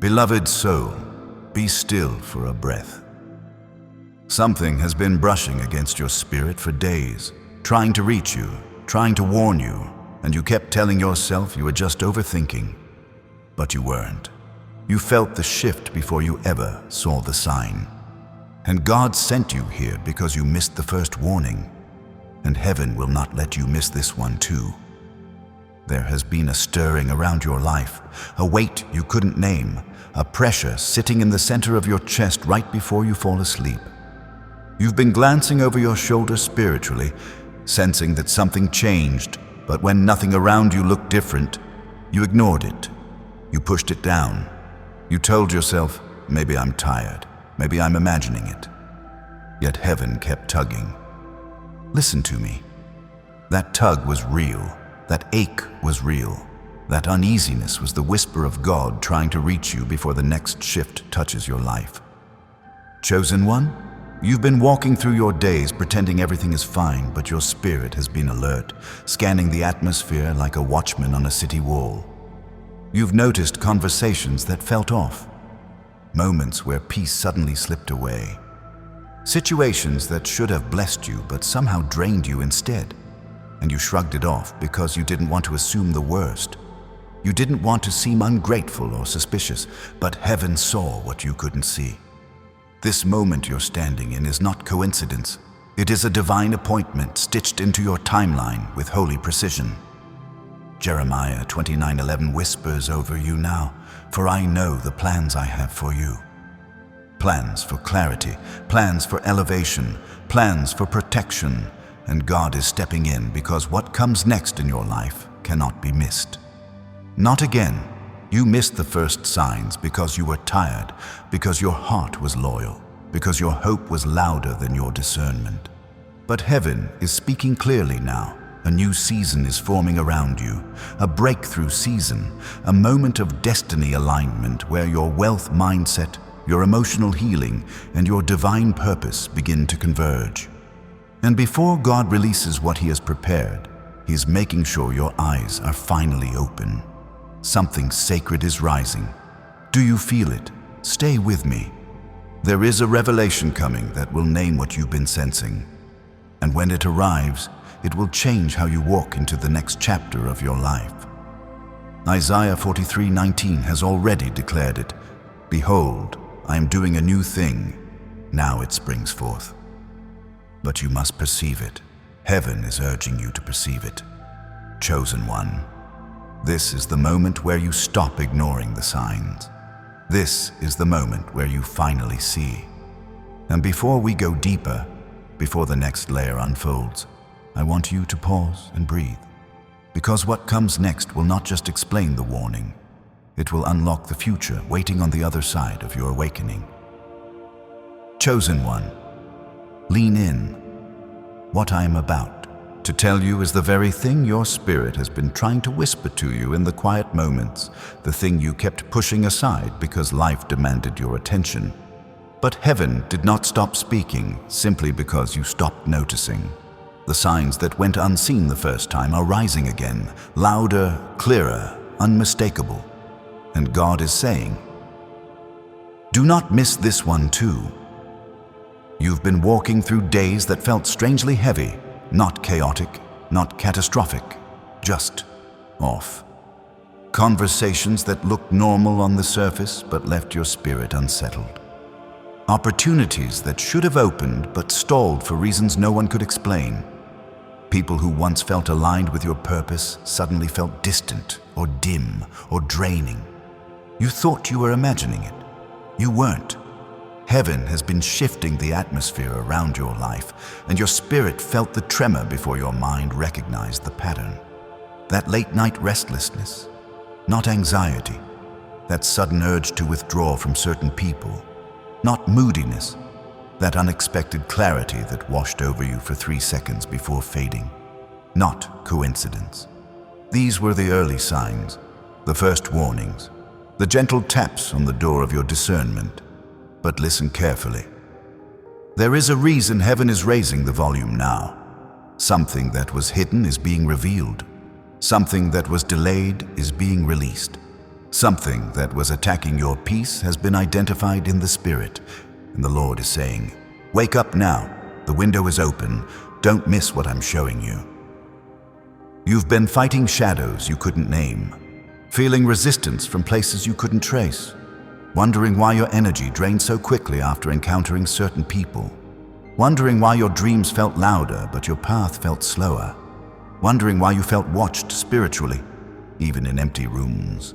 Beloved soul, be still for a breath. Something has been brushing against your spirit for days, trying to reach you, trying to warn you, and you kept telling yourself you were just overthinking. But you weren't. You felt the shift before you ever saw the sign. And God sent you here because you missed the first warning, and heaven will not let you miss this one too. There has been a stirring around your life, a weight you couldn't name, a pressure sitting in the center of your chest right before you fall asleep. You've been glancing over your shoulder spiritually, sensing that something changed, but when nothing around you looked different, you ignored it. You pushed it down. You told yourself, maybe I'm tired, maybe I'm imagining it. Yet heaven kept tugging. Listen to me. That tug was real. That ache was real. That uneasiness was the whisper of God trying to reach you before the next shift touches your life. Chosen one, you've been walking through your days pretending everything is fine, but your spirit has been alert, scanning the atmosphere like a watchman on a city wall. You've noticed conversations that felt off, moments where peace suddenly slipped away, situations that should have blessed you but somehow drained you instead. And you shrugged it off because you didn't want to assume the worst. You didn't want to seem ungrateful or suspicious, but heaven saw what you couldn't see. This moment you're standing in is not coincidence. It is a divine appointment stitched into your timeline with holy precision. Jeremiah 29:11 whispers over you now, "For I know the plans I have for you." Plans for clarity, plans for elevation, plans for protection. And God is stepping in because what comes next in your life cannot be missed. Not again. You missed the first signs because you were tired, because your heart was loyal, because your hope was louder than your discernment. But heaven is speaking clearly now. A new season is forming around you, a breakthrough season, a moment of destiny alignment where your wealth mindset, your emotional healing, and your divine purpose begin to converge. And before God releases what He has prepared, He is making sure your eyes are finally open. Something sacred is rising. Do you feel it? Stay with me. There is a revelation coming that will name what you've been sensing. And when it arrives, it will change how you walk into the next chapter of your life. Isaiah 43:19 has already declared it. "Behold, I am doing a new thing. Now it springs forth." But you must perceive it. Heaven is urging you to perceive it. Chosen one, this is the moment where you stop ignoring the signs. This is the moment where you finally see. And before we go deeper, before the next layer unfolds, I want you to pause and breathe. Because what comes next will not just explain the warning, it will unlock the future waiting on the other side of your awakening. Chosen one, lean in. What I am about to tell you is the very thing your spirit has been trying to whisper to you in the quiet moments, the thing you kept pushing aside because life demanded your attention. But heaven did not stop speaking simply because you stopped noticing. The signs that went unseen the first time are rising again, louder, clearer, unmistakable. And God is saying, "Do not miss this one too." You've been walking through days that felt strangely heavy, not chaotic, not catastrophic, just off. Conversations that looked normal on the surface but left your spirit unsettled. Opportunities that should have opened but stalled for reasons no one could explain. People who once felt aligned with your purpose suddenly felt distant or dim or draining. You thought you were imagining it. You weren't. Heaven has been shifting the atmosphere around your life, and your spirit felt the tremor before your mind recognized the pattern. That late-night restlessness, not anxiety. That sudden urge to withdraw from certain people, not moodiness. That unexpected clarity that washed over you for 3 seconds before fading. Not coincidence. These were the early signs, the first warnings, the gentle taps on the door of your discernment. But listen carefully. There is a reason heaven is raising the volume now. Something that was hidden is being revealed. Something that was delayed is being released. Something that was attacking your peace has been identified in the Spirit, and the Lord is saying, "Wake up now. The window is open. Don't miss what I'm showing you." You've been fighting shadows you couldn't name, feeling resistance from places you couldn't trace, wondering why your energy drained so quickly after encountering certain people, wondering why your dreams felt louder but your path felt slower, wondering why you felt watched spiritually, even in empty rooms.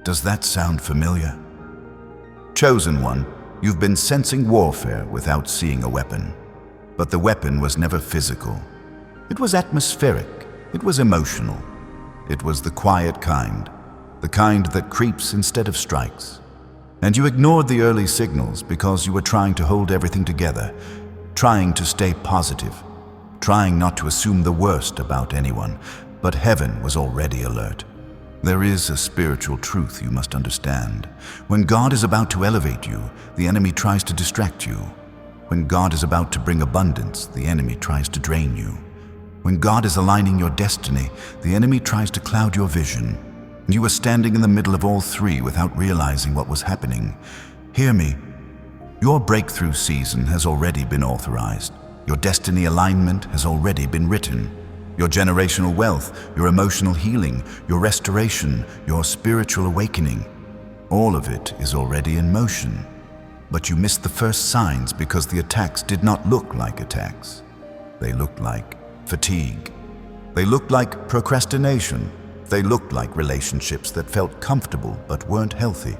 Does that sound familiar? Chosen one, you've been sensing warfare without seeing a weapon. But the weapon was never physical. It was atmospheric. It was emotional. It was the quiet kind, the kind that creeps instead of strikes. And you ignored the early signals because you were trying to hold everything together, trying to stay positive, trying not to assume the worst about anyone, but heaven was already alert. There is a spiritual truth you must understand. When God is about to elevate you, the enemy tries to distract you. When God is about to bring abundance, the enemy tries to drain you. When God is aligning your destiny, the enemy tries to cloud your vision. You were standing in the middle of all three without realizing what was happening. Hear me. Your breakthrough season has already been authorized. Your destiny alignment has already been written. Your generational wealth, your emotional healing, your restoration, your spiritual awakening, all of it is already in motion. But you missed the first signs because the attacks did not look like attacks. They looked like fatigue. They looked like procrastination. They looked like relationships that felt comfortable but weren't healthy.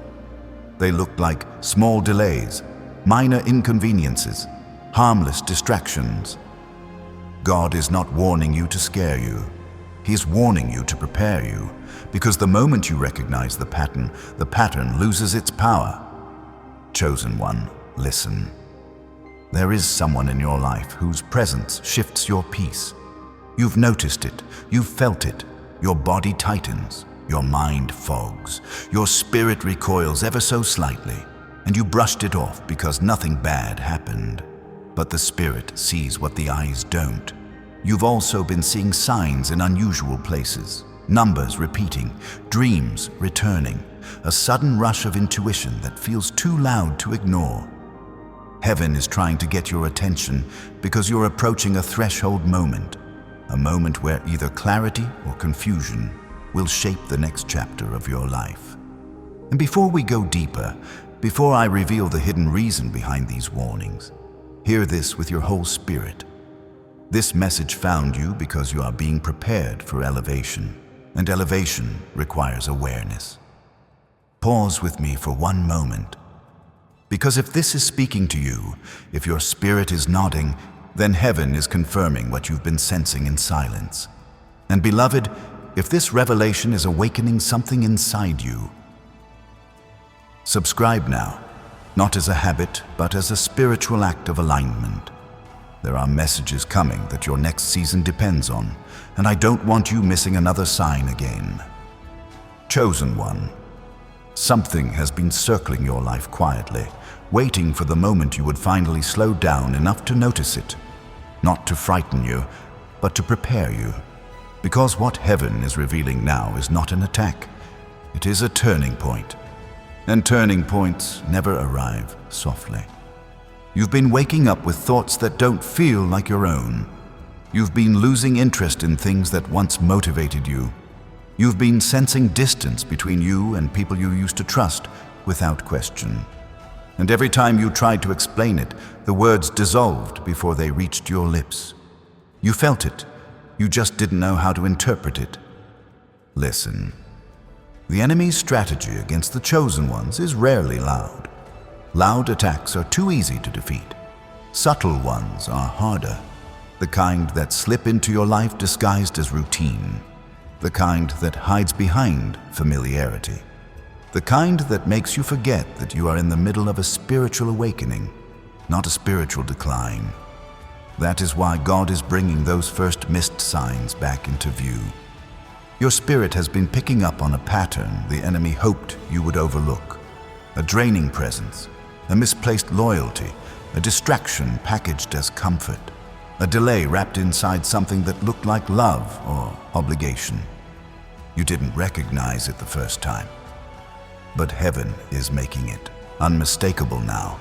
They looked like small delays, minor inconveniences, harmless distractions. God is not warning you to scare you. He is warning you to prepare you, because the moment you recognize the pattern loses its power. Chosen one, listen. There is someone in your life whose presence shifts your peace. You've noticed it, you've felt it. Your body tightens, your mind fogs, your spirit recoils ever so slightly, and you brushed it off because nothing bad happened. But the Spirit sees what the eyes don't. You've also been seeing signs in unusual places, numbers repeating, dreams returning, a sudden rush of intuition that feels too loud to ignore. Heaven is trying to get your attention because you're approaching a threshold moment, a moment where either clarity or confusion will shape the next chapter of your life. And before we go deeper, before I reveal the hidden reason behind these warnings, hear this with your whole spirit. This message found you because you are being prepared for elevation, and elevation requires awareness. Pause with me for one moment. Because if this is speaking to you, if your spirit is nodding, then heaven is confirming what you've been sensing in silence. And beloved, if this revelation is awakening something inside you, subscribe now. Not as a habit, but as a spiritual act of alignment. There are messages coming that your next season depends on, and I don't want you missing another sign again. Chosen one, something has been circling your life quietly, waiting for the moment you would finally slow down enough to notice it. Not to frighten you, but to prepare you. Because what heaven is revealing now is not an attack. It is a turning point. And turning points never arrive softly. You've been waking up with thoughts that don't feel like your own. You've been losing interest in things that once motivated you. You've been sensing distance between you and people you used to trust without question. And every time you tried to explain it, the words dissolved before they reached your lips. You felt it. You just didn't know how to interpret it. Listen. The enemy's strategy against the chosen ones is rarely loud. Loud attacks are too easy to defeat. Subtle ones are harder. The kind that slip into your life disguised as routine. The kind that hides behind familiarity. The kind that makes you forget that you are in the middle of a spiritual awakening, not a spiritual decline. That is why God is bringing those first missed signs back into view. Your spirit has been picking up on a pattern the enemy hoped you would overlook. A draining presence, a misplaced loyalty, a distraction packaged as comfort, a delay wrapped inside something that looked like love or obligation. You didn't recognize it the first time, but heaven is making it unmistakable now.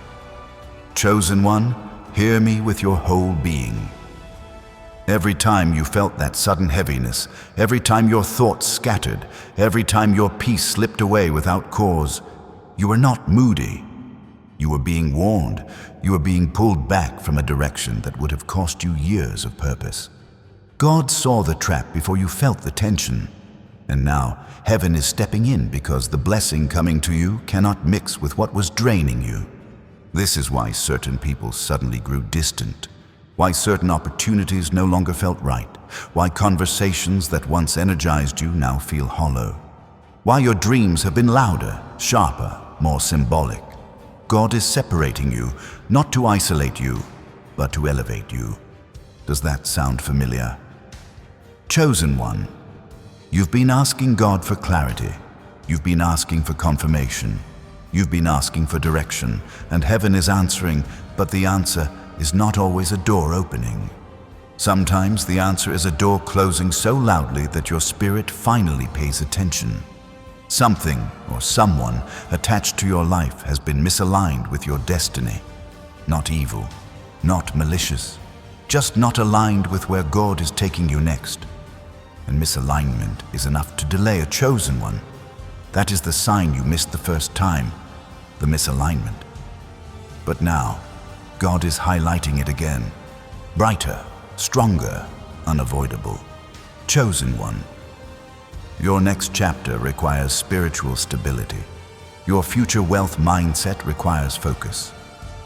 Chosen one, hear me with your whole being. Every time you felt that sudden heaviness, every time your thoughts scattered, every time your peace slipped away without cause, you were not moody. You were being warned. You were being pulled back from a direction that would have cost you years of purpose. God saw the trap before you felt the tension. And now heaven is stepping in because the blessing coming to you cannot mix with what was draining you. This is why certain people suddenly grew distant, why certain opportunities no longer felt right, why conversations that once energized you now feel hollow, why your dreams have been louder, sharper, more symbolic. God is separating you, not to isolate you, but to elevate you. Does that sound familiar? Chosen one, you've been asking God for clarity. You've been asking for confirmation. You've been asking for direction, and heaven is answering, but the answer is not always a door opening. Sometimes the answer is a door closing so loudly that your spirit finally pays attention. Something or someone attached to your life has been misaligned with your destiny. Not evil, not malicious, just not aligned with where God is taking you next. And misalignment is enough to delay a chosen one. That is the sign you missed the first time, the misalignment. But now, God is highlighting it again. Brighter, stronger, unavoidable. Chosen one. Your next chapter requires spiritual stability. Your future wealth mindset requires focus.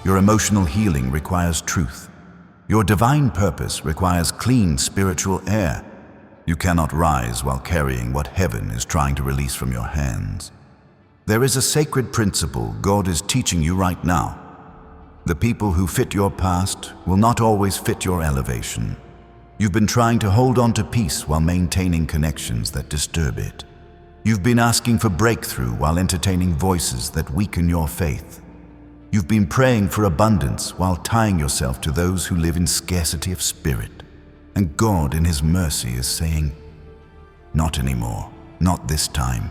Your emotional healing requires truth. Your divine purpose requires clean spiritual air. You cannot rise while carrying what heaven is trying to release from your hands. There is a sacred principle God is teaching you right now. The people who fit your past will not always fit your elevation. You've been trying to hold on to peace while maintaining connections that disturb it. You've been asking for breakthrough while entertaining voices that weaken your faith. You've been praying for abundance while tying yourself to those who live in scarcity of spirit. And God in His mercy is saying, not anymore, not this time,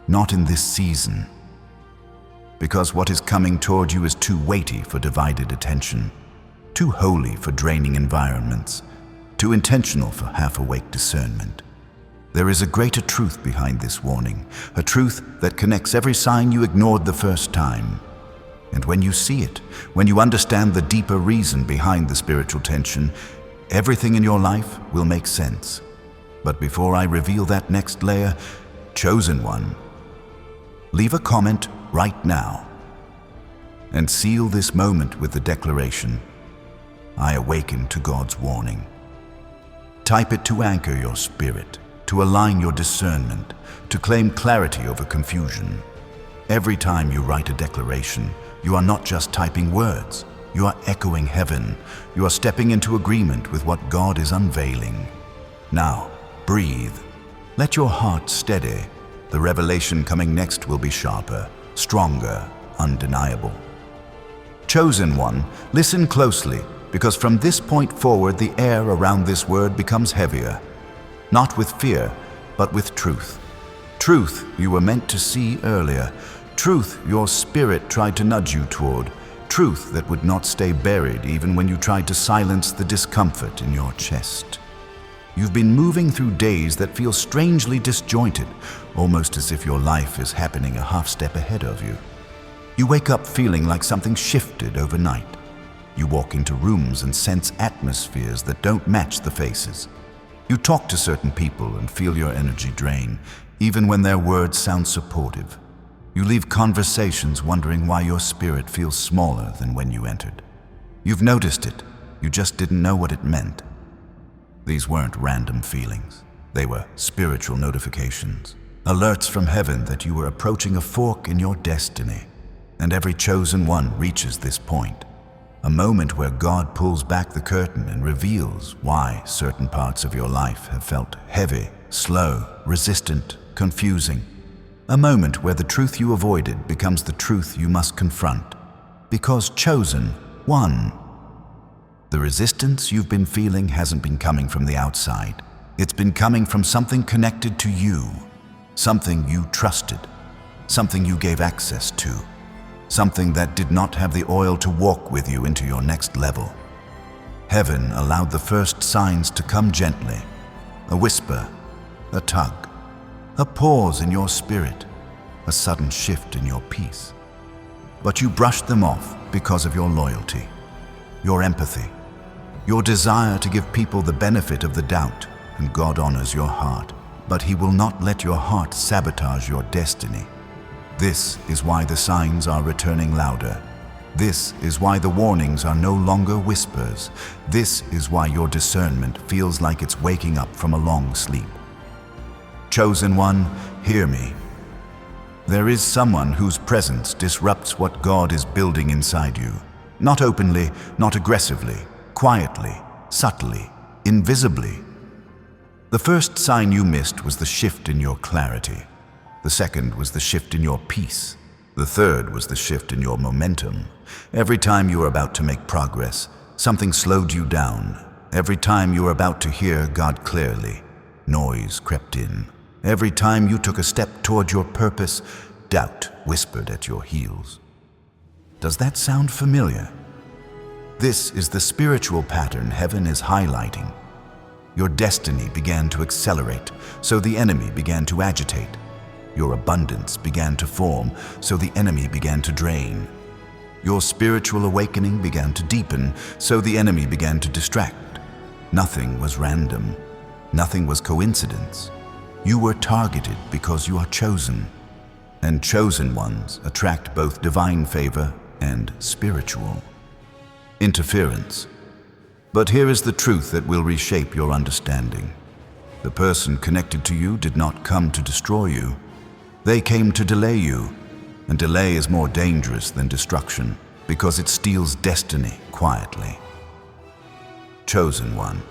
not in this season. Because what is coming toward you is too weighty for divided attention, too holy for draining environments, too intentional for half-awake discernment. There is a greater truth behind this warning, a truth that connects every sign you ignored the first time. And when you see it, when you understand the deeper reason behind the spiritual tension, everything in your life will make sense. But before I reveal that next layer, chosen one, leave a comment right now and seal this moment with the declaration, I awaken to God's warning. Type it to anchor your spirit, to align your discernment, to claim clarity over confusion. Every time you write a declaration, you are not just typing words, you are echoing heaven. You are stepping into agreement with what God is unveiling. Now, breathe. Let your heart steady. The revelation coming next will be sharper, stronger, undeniable. Chosen one, listen closely, because from this point forward, the air around this word becomes heavier. Not with fear, but with truth. Truth you were meant to see earlier. Truth your spirit tried to nudge you toward. Truth that would not stay buried even when you tried to silence the discomfort in your chest. You've been moving through days that feel strangely disjointed, almost as if your life is happening a half step ahead of you. You wake up feeling like something shifted overnight. You walk into rooms and sense atmospheres that don't match the faces. You talk to certain people and feel your energy drain, even when their words sound supportive. You leave conversations wondering why your spirit feels smaller than when you entered. You've noticed it, you just didn't know what it meant. These weren't random feelings. They were spiritual notifications, alerts from heaven that you were approaching a fork in your destiny. And every chosen one reaches this point, a moment where God pulls back the curtain and reveals why certain parts of your life have felt heavy, slow, resistant, confusing. A moment where the truth you avoided becomes the truth you must confront. Because chosen one. The resistance you've been feeling hasn't been coming from the outside. It's been coming from something connected to you, something you trusted, something you gave access to, something that did not have the oil to walk with you into your next level. Heaven allowed the first signs to come gently, a whisper, a tug, a pause in your spirit, a sudden shift in your peace. But you brushed them off because of your loyalty, your empathy, your desire to give people the benefit of the doubt, and God honors your heart. But He will not let your heart sabotage your destiny. This is why the signs are returning louder. This is why the warnings are no longer whispers. This is why your discernment feels like it's waking up from a long sleep. Chosen one, hear me. There is someone whose presence disrupts what God is building inside you. Not openly, not aggressively, quietly, subtly, invisibly. The first sign you missed was the shift in your clarity. The second was the shift in your peace. The third was the shift in your momentum. Every time you were about to make progress, something slowed you down. Every time you were about to hear God clearly, noise crept in. Every time you took a step toward your purpose, doubt whispered at your heels. Does that sound familiar? This is the spiritual pattern heaven is highlighting. Your destiny began to accelerate, so the enemy began to agitate. Your abundance began to form, so the enemy began to drain. Your spiritual awakening began to deepen, so the enemy began to distract. Nothing was random. Nothing was coincidence. You were targeted because you are chosen, and chosen ones attract both divine favor and spiritual interference. But here is the truth that will reshape your understanding. The person connected to you did not come to destroy you. They came to delay you, and delay is more dangerous than destruction because it steals destiny quietly. Chosen one,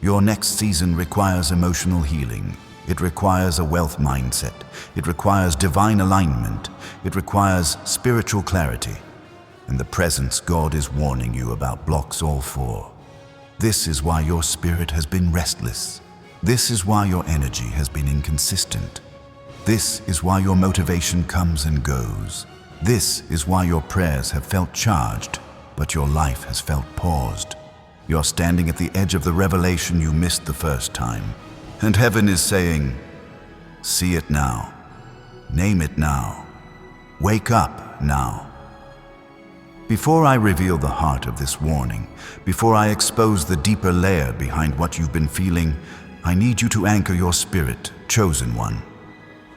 your next season requires emotional healing. It requires a wealth mindset. It requires divine alignment. It requires spiritual clarity. And the presence God is warning you about blocks all four. This is why your spirit has been restless. This is why your energy has been inconsistent. This is why your motivation comes and goes. This is why your prayers have felt charged, but your life has felt paused. You're standing at the edge of the revelation you missed the first time. And heaven is saying, see it now. Name it now. Wake up now. Before I reveal the heart of this warning, before I expose the deeper layer behind what you've been feeling, I need you to anchor your spirit, chosen one.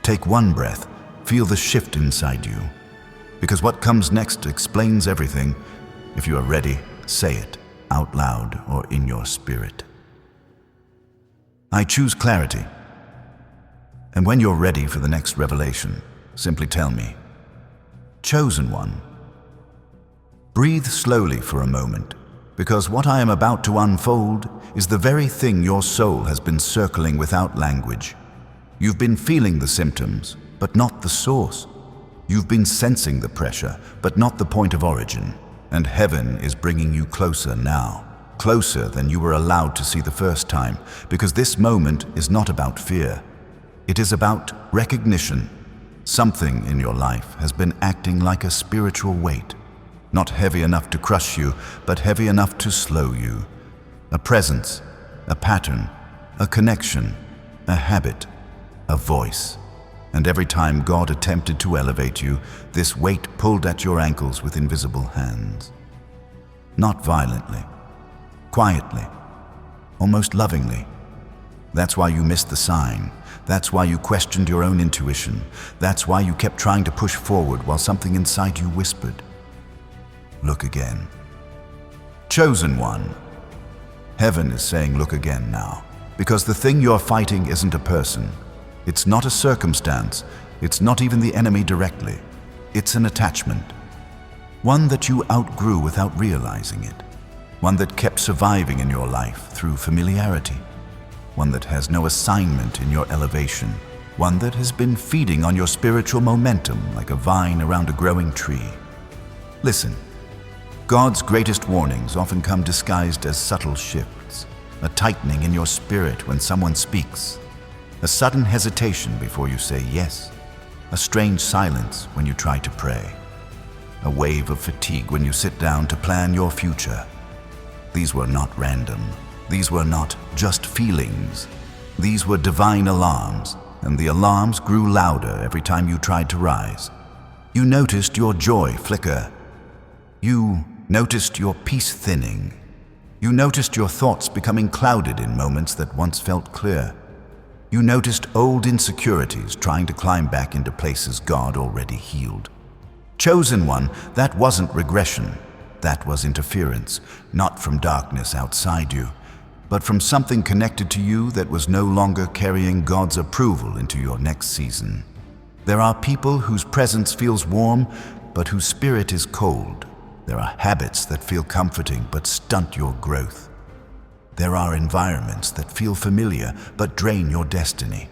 Take one breath, feel the shift inside you. Because what comes next explains everything. If you are ready, say it out loud or in your spirit. I choose clarity. And when you're ready for the next revelation, simply tell me, chosen one. Breathe slowly for a moment, because what I am about to unfold is the very thing your soul has been circling without language. You've been feeling the symptoms, but not the source. You've been sensing the pressure, but not the point of origin. And heaven is bringing you closer now, closer than you were allowed to see the first time, because this moment is not about fear. It is about recognition. Something in your life has been acting like a spiritual weight. Not heavy enough to crush you, but heavy enough to slow you. A presence, a pattern, a connection, a habit, a voice. And every time God attempted to elevate you, this weight pulled at your ankles with invisible hands. Not violently, quietly, almost lovingly. That's why you missed the sign. That's why you questioned your own intuition. That's why you kept trying to push forward while something inside you whispered, look again. Chosen one. Heaven is saying look again now, because the thing you're fighting isn't a person. It's not a circumstance. It's not even the enemy directly. It's an attachment. One that you outgrew without realizing it. One that kept surviving in your life through familiarity. One that has no assignment in your elevation. One that has been feeding on your spiritual momentum like a vine around a growing tree. Listen. God's greatest warnings often come disguised as subtle shifts, a tightening in your spirit when someone speaks, a sudden hesitation before you say yes, a strange silence when you try to pray, a wave of fatigue when you sit down to plan your future. These were not random. These were not just feelings. These were divine alarms, and the alarms grew louder every time you tried to rise. You noticed your joy flicker. You noticed your peace thinning. You noticed your thoughts becoming clouded in moments that once felt clear. You noticed old insecurities trying to climb back into places God already healed. Chosen one, that wasn't regression. That was interference, not from darkness outside you, but from something connected to you that was no longer carrying God's approval into your next season. There are people whose presence feels warm, but whose spirit is cold. There are habits that feel comforting but stunt your growth. There are environments that feel familiar but drain your destiny.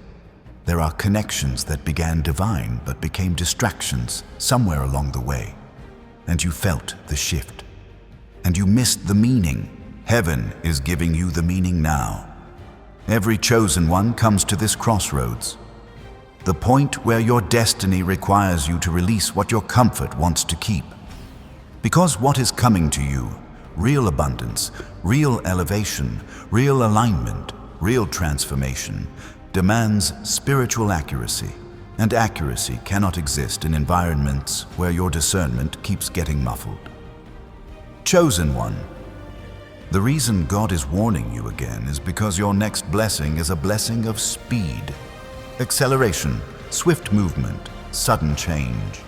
There are connections that began divine but became distractions somewhere along the way. And you felt the shift. And you missed the meaning. Heaven is giving you the meaning now. Every chosen one comes to this crossroads. The point where your destiny requires you to release what your comfort wants to keep. Because what is coming to you, real abundance, real elevation, real alignment, real transformation, demands spiritual accuracy, and accuracy cannot exist in environments where your discernment keeps getting muffled. Chosen one, the reason God is warning you again is because your next blessing is a blessing of speed, acceleration, swift movement, sudden change.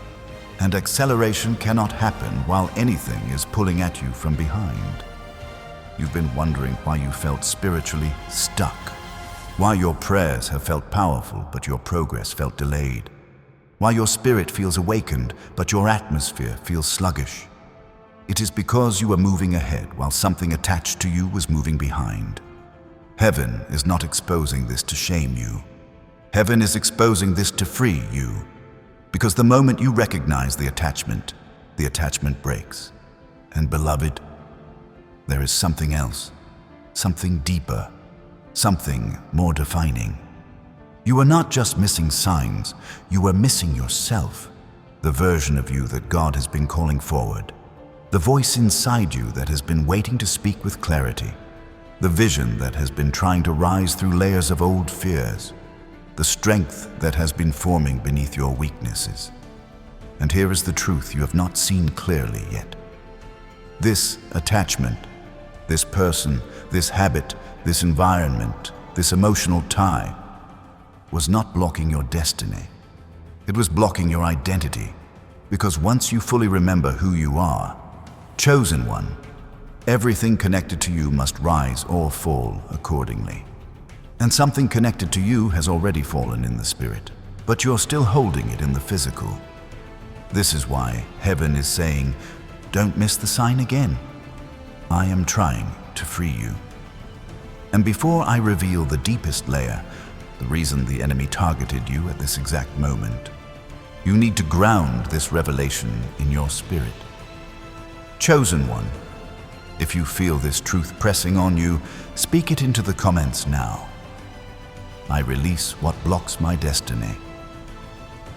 And acceleration cannot happen while anything is pulling at you from behind. You've been wondering why you felt spiritually stuck, why your prayers have felt powerful but your progress felt delayed, why your spirit feels awakened but your atmosphere feels sluggish. It is because you were moving ahead while something attached to you was moving behind. Heaven is not exposing this to shame you. Heaven is exposing this to free you. Because the moment you recognize the attachment breaks. And beloved, there is something else, something deeper, something more defining. You are not just missing signs, you are missing yourself, the version of you that God has been calling forward, the voice inside you that has been waiting to speak with clarity, the vision that has been trying to rise through layers of old fears, the strength that has been forming beneath your weaknesses. And here is the truth you have not seen clearly yet. This attachment, this person, this habit, this environment, this emotional tie, was not blocking your destiny. It was blocking your identity, because once you fully remember who you are, chosen one, everything connected to you must rise or fall accordingly. And something connected to you has already fallen in the spirit, but you're still holding it in the physical. This is why heaven is saying, don't miss the sign again. I am trying to free you. And before I reveal the deepest layer, the reason the enemy targeted you at this exact moment, you need to ground this revelation in your spirit. Chosen one, if you feel this truth pressing on you, speak it into the comments now. I release what blocks my destiny.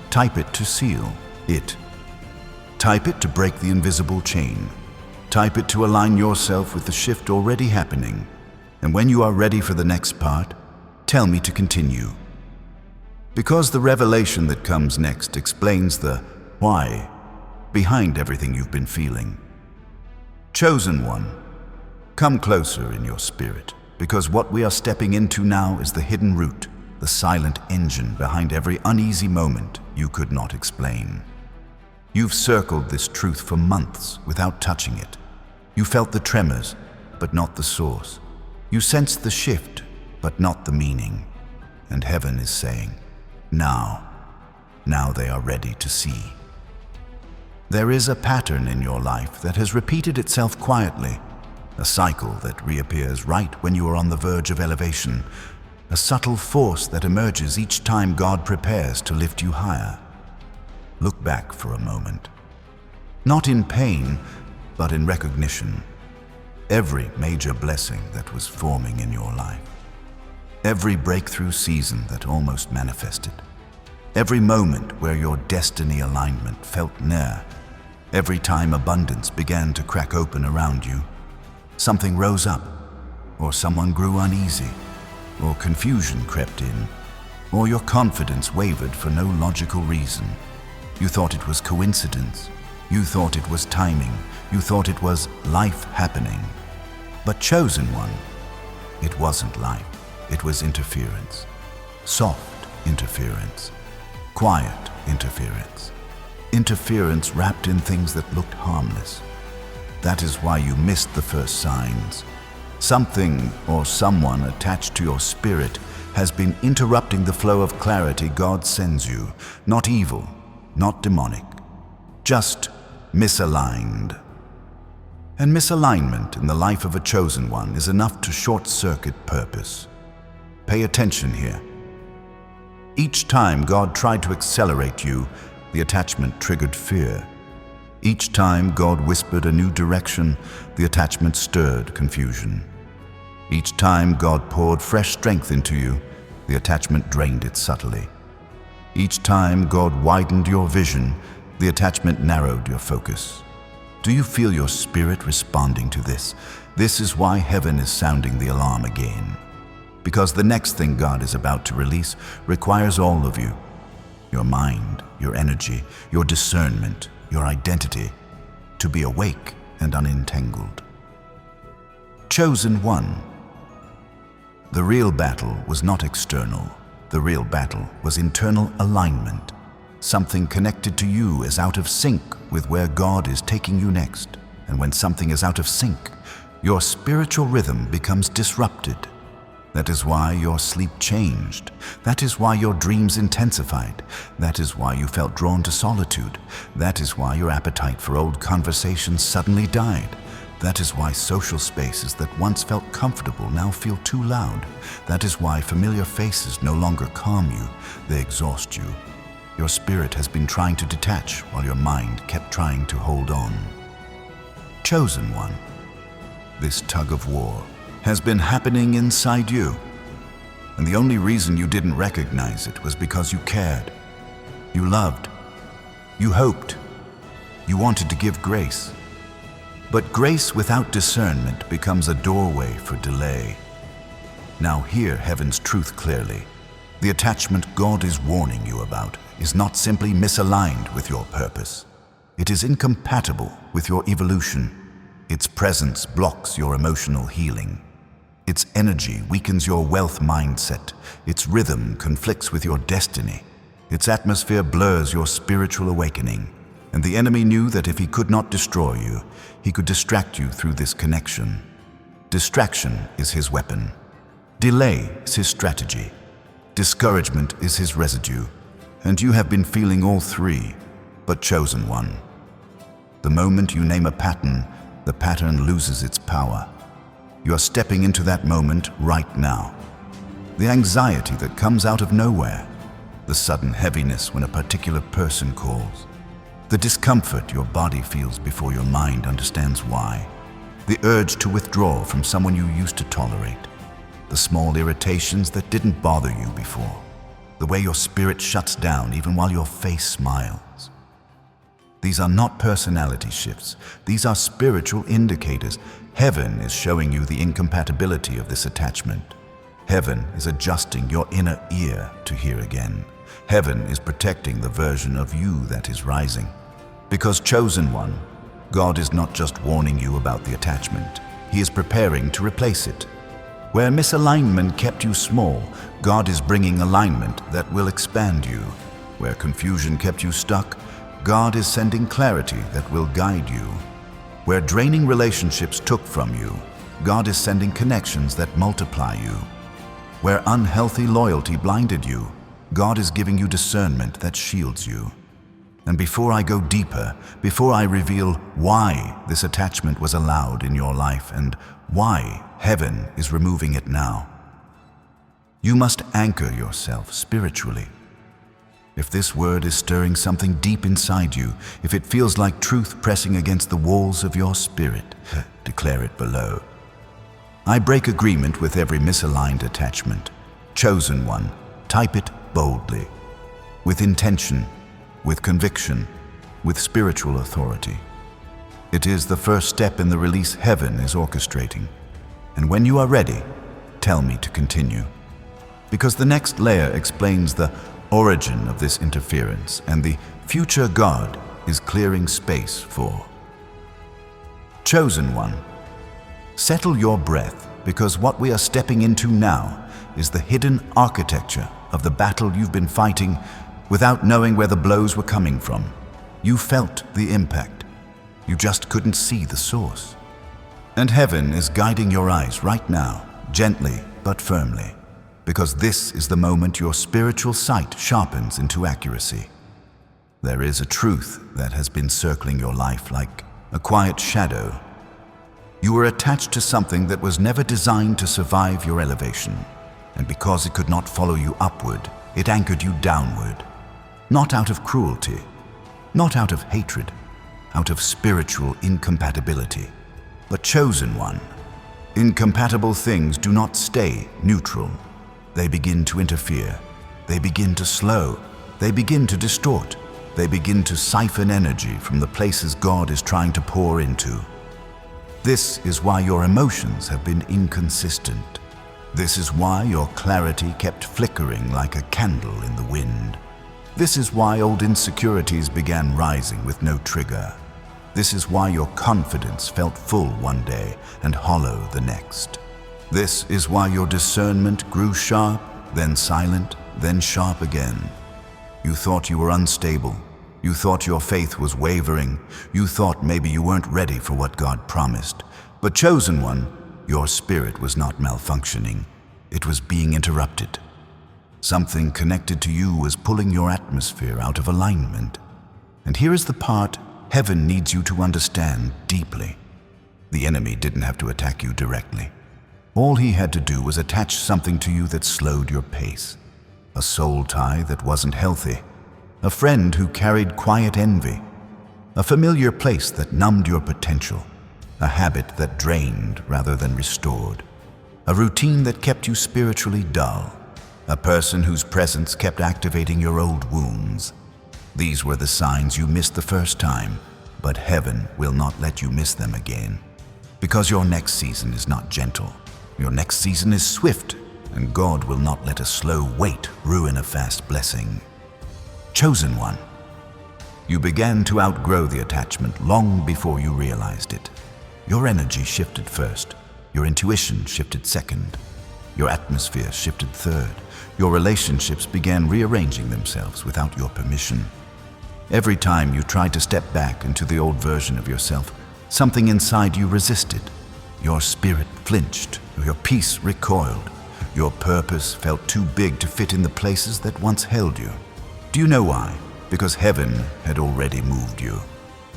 Type it to seal it. Type it to break the invisible chain. Type it to align yourself with the shift already happening. And when you are ready for the next part, tell me to continue. Because the revelation that comes next explains the why behind everything you've been feeling. Chosen one, come closer in your spirit. Because what we are stepping into now is the hidden root, the silent engine behind every uneasy moment you could not explain. You've circled this truth for months without touching it. You felt the tremors, but not the source. You sensed the shift, but not the meaning. And heaven is saying, now they are ready to see. There is a pattern in your life that has repeated itself quietly. A cycle that reappears right when you are on the verge of elevation, a subtle force that emerges each time God prepares to lift you higher. Look back for a moment. Not in pain, but in recognition. Every major blessing that was forming in your life. Every breakthrough season that almost manifested. every moment where your destiny alignment felt near, every time abundance began to crack open around you, something rose up, or someone grew uneasy, or confusion crept in, or your confidence wavered for no logical reason. You thought it was coincidence. You thought it was timing. You thought it was life happening. But chosen one, it wasn't life. It was interference. Soft interference. Quiet interference. Interference wrapped in things that looked harmless. That is why you missed the first signs. Something or someone attached to your spirit has been interrupting the flow of clarity God sends you. Not evil, not demonic, just misaligned. And misalignment in the life of a chosen one is enough to short-circuit purpose. Pay attention here. Each time God tried to accelerate you, the attachment triggered fear. Each time God whispered a new direction, the attachment stirred confusion. Each time God poured fresh strength into you, the attachment drained it subtly. Each time God widened your vision, the attachment narrowed your focus. Do you feel your spirit responding to this? This is why heaven is sounding the alarm again. Because the next thing God is about to release requires all of you. Your mind, your energy, your discernment, your identity, to be awake and unentangled. Chosen one. The real battle was not external. The real battle was internal alignment. Something connected to you is out of sync with where God is taking you next. And when something is out of sync, your spiritual rhythm becomes disrupted. That is why your sleep changed. That is why your dreams intensified. That is why you felt drawn to solitude. That is why your appetite for old conversations suddenly died. That is why social spaces that once felt comfortable now feel too loud. That is why familiar faces no longer calm you, they exhaust you. Your spirit has been trying to detach while your mind kept trying to hold on. Chosen one. This tug of war has been happening inside you. And the only reason you didn't recognize it was because you cared. You loved. You hoped. You wanted to give grace. But grace without discernment becomes a doorway for delay. Now hear heaven's truth clearly. The attachment God is warning you about is not simply misaligned with your purpose. It is incompatible with your evolution. Its presence blocks your emotional healing. Its energy weakens your wealth mindset. Its rhythm conflicts with your destiny. Its atmosphere blurs your spiritual awakening. And the enemy knew that if he could not destroy you, he could distract you through this connection. Distraction is his weapon. Delay is his strategy. Discouragement is his residue. And you have been feeling all three, but chosen one. The moment you name a pattern, the pattern loses its power. You are stepping into that moment right now. The anxiety that comes out of nowhere, the sudden heaviness when a particular person calls, the discomfort your body feels before your mind understands why, the urge to withdraw from someone you used to tolerate, the small irritations that didn't bother you before, the way your spirit shuts down even while your face smiles. These are not personality shifts. These are spiritual indicators. Heaven is showing you the incompatibility of this attachment. Heaven is adjusting your inner ear to hear again. Heaven is protecting the version of you that is rising. Because chosen one, God is not just warning you about the attachment. He is preparing to replace it. Where misalignment kept you small, God is bringing alignment that will expand you. Where confusion kept you stuck, God is sending clarity that will guide you. Where draining relationships took from you, God is sending connections that multiply you. Where unhealthy loyalty blinded you, God is giving you discernment that shields you. And before I go deeper, before I reveal why this attachment was allowed in your life and why heaven is removing it now, you must anchor yourself spiritually. If this word is stirring something deep inside you, if it feels like truth pressing against the walls of your spirit, declare it below. I break agreement with every misaligned attachment. Chosen one, type it boldly. with intention, with conviction, with spiritual authority. It is the first step in the release heaven is orchestrating. And when you are ready, tell me to continue. Because the next layer explains the origin of this interference and the future God is clearing space for. Chosen one, settle your breath, because what we are stepping into now is the hidden architecture of the battle you've been fighting without knowing where the blows were coming from. You felt the impact. You just couldn't see the source. And heaven is guiding your eyes right now, gently but firmly, because this is the moment your spiritual sight sharpens into accuracy. There is a truth that has been circling your life like a quiet shadow. You were attached to something that was never designed to survive your elevation, and because it could not follow you upward, it anchored you downward. Not out of cruelty, not out of hatred, out of spiritual incompatibility. But chosen one, incompatible things do not stay neutral. They begin to interfere. They begin to slow. They begin to distort. They begin to siphon energy from the places God is trying to pour into. This is why your emotions have been inconsistent. This is why your clarity kept flickering like a candle in the wind. This is why old insecurities began rising with no trigger. This is why your confidence felt full one day and hollow the next. This is why your discernment grew sharp, then silent, then sharp again. You thought you were unstable. You thought your faith was wavering. You thought maybe you weren't ready for what God promised. But chosen one, your spirit was not malfunctioning. It was being interrupted. Something connected to you was pulling your atmosphere out of alignment. And here is the part heaven needs you to understand deeply. The enemy didn't have to attack you directly. All he had to do was attach something to you that slowed your pace. A soul tie that wasn't healthy. A friend who carried quiet envy. A familiar place that numbed your potential. A habit that drained rather than restored. A routine that kept you spiritually dull. A person whose presence kept activating your old wounds. These were the signs you missed the first time, but heaven will not let you miss them again. Because your next season is not gentle. Your next season is swift, and God will not let a slow wait ruin a fast blessing. Chosen one, you began to outgrow the attachment long before you realized it. Your energy shifted first. Your intuition shifted second. Your atmosphere shifted third. Your relationships began rearranging themselves without your permission. Every time you tried to step back into the old version of yourself, something inside you resisted. Your spirit flinched. Your peace recoiled. Your purpose felt too big to fit in the places that once held you. Do you know why? Because heaven had already moved you.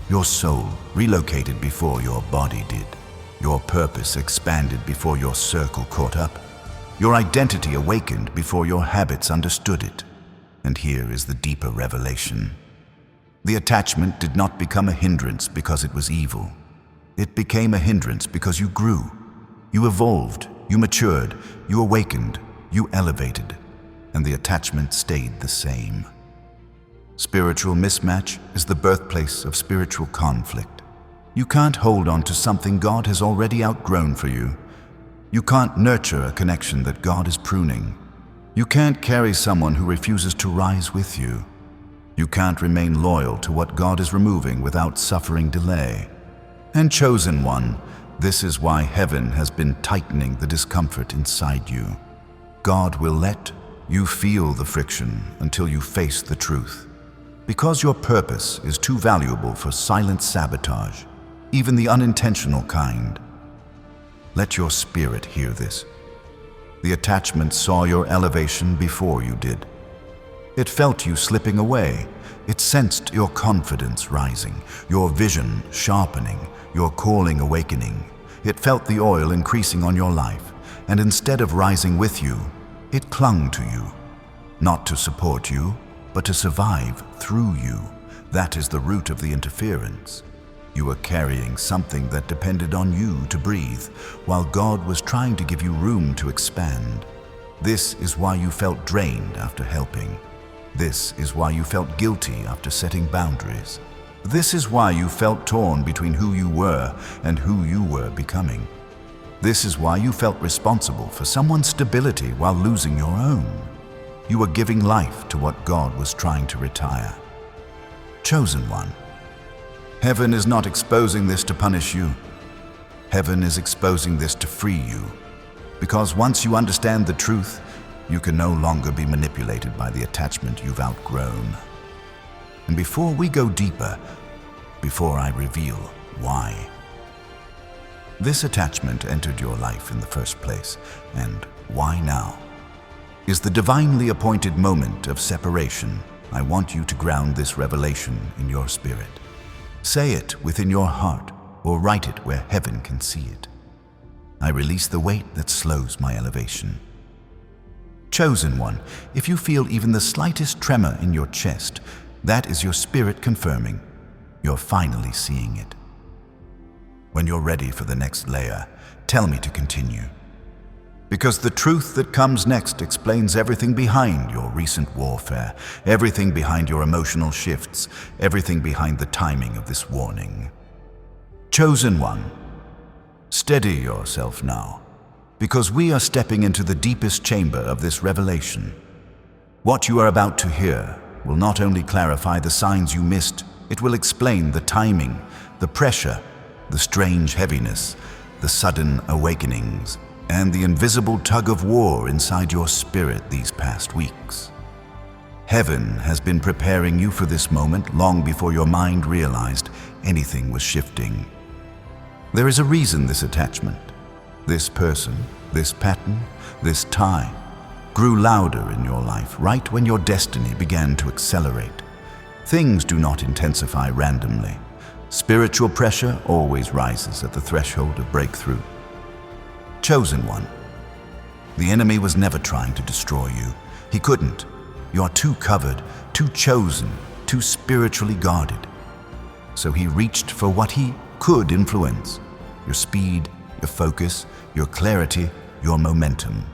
Your soul relocated before your body did. Your purpose expanded before your circle caught up. Your identity awakened before your habits understood it. And here is the deeper revelation. The attachment did not become a hindrance because it was evil. It became a hindrance because you grew. You evolved, you matured, you awakened, you elevated, and the attachment stayed the same. Spiritual mismatch is the birthplace of spiritual conflict. You can't hold on to something God has already outgrown for you. You can't nurture a connection that God is pruning. You can't carry someone who refuses to rise with you. You can't remain loyal to what God is removing without suffering delay. And chosen one, this is why heaven has been tightening the discomfort inside you. God will let you feel the friction until you face the truth. Because your purpose is too valuable for silent sabotage, even the unintentional kind. Let your spirit hear this. The attachment saw your elevation before you did. It felt you slipping away. It sensed your confidence rising, your vision sharpening, your calling awakening. It felt the oil increasing on your life, and instead of rising with you, it clung to you. Not to support you, but to survive through you. That is the root of the interference. You were carrying something that depended on you to breathe, while God was trying to give you room to expand. This is why you felt drained after helping. This is why you felt guilty after setting boundaries. This is why you felt torn between who you were and who you were becoming. This is why you felt responsible for someone's stability while losing your own. You were giving life to what God was trying to retire. Chosen one. Heaven is not exposing this to punish you. Heaven is exposing this to free you. Because once you understand the truth, you can no longer be manipulated by the attachment you've outgrown. And before we go deeper, before I reveal why, this attachment entered your life in the first place, and why now, is the divinely appointed moment of separation. I want you to ground this revelation in your spirit. Say it within your heart, or write it where heaven can see it. I release the weight that slows my elevation. Chosen one, if you feel even the slightest tremor in your chest, that is your spirit confirming you're finally seeing it. When you're ready for the next layer, tell me to continue. Because the truth that comes next explains everything behind your recent warfare, everything behind your emotional shifts, everything behind the timing of this warning. Chosen one, steady yourself now, because we are stepping into the deepest chamber of this revelation. What you are about to hear will not only clarify the signs you missed, it will explain the timing, the pressure, the strange heaviness, the sudden awakenings, and the invisible tug of war inside your spirit these past weeks. Heaven has been preparing you for this moment long before your mind realized anything was shifting. There is a reason this attachment, this person, this pattern, this tie, grew louder in your life right when your destiny began to accelerate. Things do not intensify randomly. Spiritual pressure always rises at the threshold of breakthrough. Chosen one. The enemy was never trying to destroy you. He couldn't. You're too covered, too chosen, too spiritually guarded. So he reached for what he could influence: your speed, your focus, your clarity, your momentum.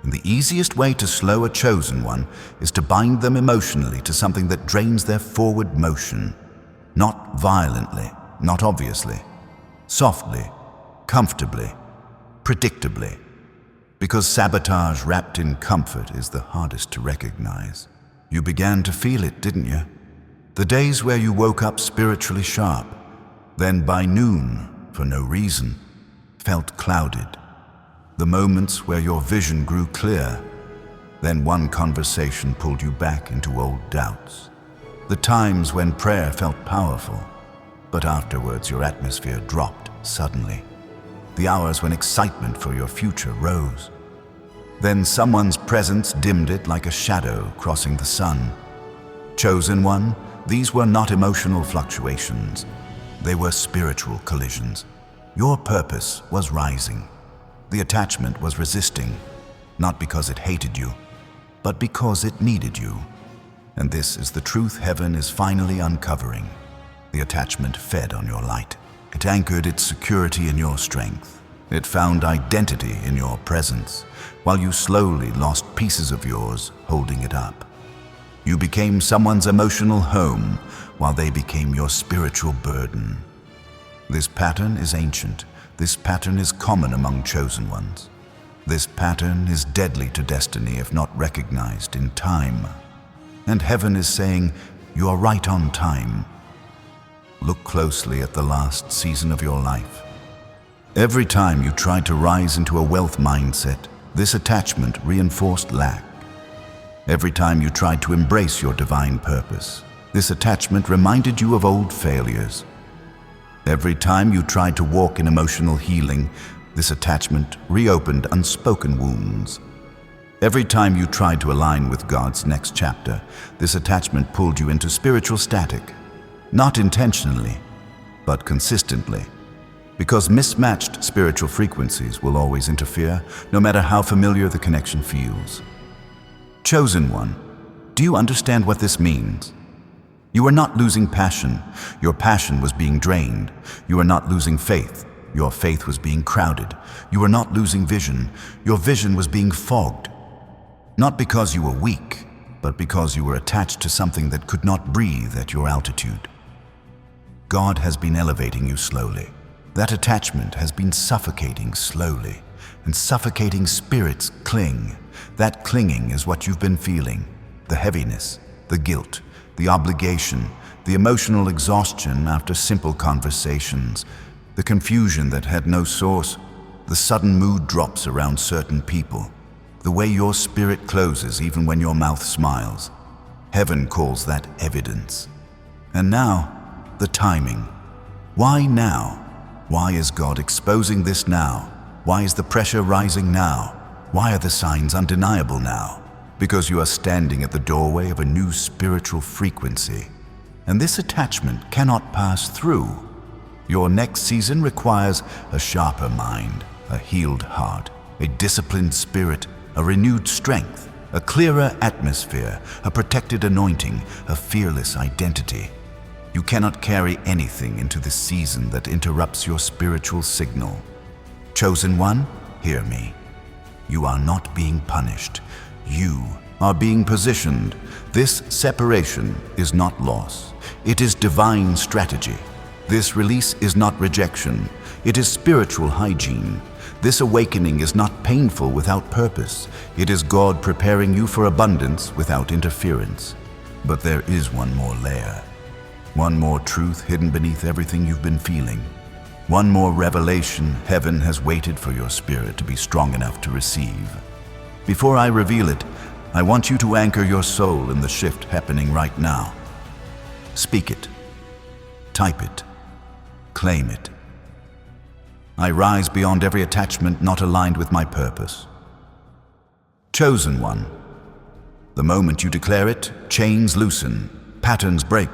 And the easiest way to slow a chosen one is to bind them emotionally to something that drains their forward motion. Not violently, not obviously, softly, comfortably, predictably. Because sabotage wrapped in comfort is the hardest to recognize. You began to feel it, didn't you? The days where you woke up spiritually sharp, then by noon, for no reason, felt clouded. The moments where your vision grew clear, then one conversation pulled you back into old doubts. The times when prayer felt powerful, but afterwards your atmosphere dropped suddenly. The hours when excitement for your future rose. Then someone's presence dimmed it like a shadow crossing the sun. Chosen one, these were not emotional fluctuations. They were spiritual collisions. Your purpose was rising. The attachment was resisting, not because it hated you, but because it needed you. And this is the truth heaven is finally uncovering. The attachment fed on your light. It anchored its security in your strength. It found identity in your presence, while you slowly lost pieces of yours holding it up. You became someone's emotional home, while they became your spiritual burden. This pattern is ancient. This pattern is common among chosen ones. This pattern is deadly to destiny if not recognized in time. And heaven is saying, you are right on time. Look closely at the last season of your life. Every time you tried to rise into a wealth mindset, this attachment reinforced lack. Every time you tried to embrace your divine purpose, this attachment reminded you of old failures. Every time you tried to walk in emotional healing, this attachment reopened unspoken wounds. Every time you tried to align with God's next chapter, this attachment pulled you into spiritual static. Not intentionally, but consistently. Because mismatched spiritual frequencies will always interfere, no matter how familiar the connection feels. Chosen one, do you understand what this means? You are not losing passion. Your passion was being drained. You are not losing faith. Your faith was being crowded. You are not losing vision. Your vision was being fogged. Not because you were weak, but because you were attached to something that could not breathe at your altitude. God has been elevating you slowly. That attachment has been suffocating slowly, and suffocating spirits cling. That clinging is what you've been feeling. The heaviness, the guilt, the obligation, the emotional exhaustion after simple conversations, the confusion that had no source, the sudden mood drops around certain people, the way your spirit closes even when your mouth smiles. Heaven calls that evidence. And now, the timing. Why now? Why is God exposing this now? Why is the pressure rising now? Why are the signs undeniable now? Because you are standing at the doorway of a new spiritual frequency. And this attachment cannot pass through. Your next season requires a sharper mind, a healed heart, a disciplined spirit, a renewed strength, a clearer atmosphere, a protected anointing, a fearless identity. You cannot carry anything into this season that interrupts your spiritual signal. Chosen one, hear me. You are not being punished. You are being positioned. This separation is not loss. It is divine strategy. This release is not rejection. It is spiritual hygiene. This awakening is not painful without purpose. It is God preparing you for abundance without interference. But there is one more layer. One more truth hidden beneath everything you've been feeling. One more revelation heaven has waited for your spirit to be strong enough to receive. Before I reveal it, I want you to anchor your soul in the shift happening right now. Speak it. Type it. Claim it. I rise beyond every attachment not aligned with my purpose. Chosen one. The moment you declare it, chains loosen, patterns break,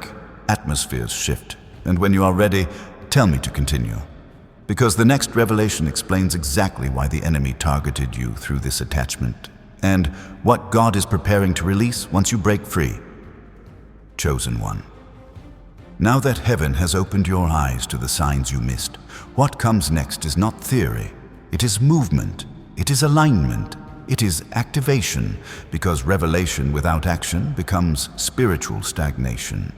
atmospheres shift. And when you are ready, tell me to continue. Because the next revelation explains exactly why the enemy targeted you through this attachment, and what God is preparing to release once you break free. Chosen one. Now that heaven has opened your eyes to the signs you missed, what comes next is not theory. It is movement. It is alignment. It is activation, because revelation without action becomes spiritual stagnation.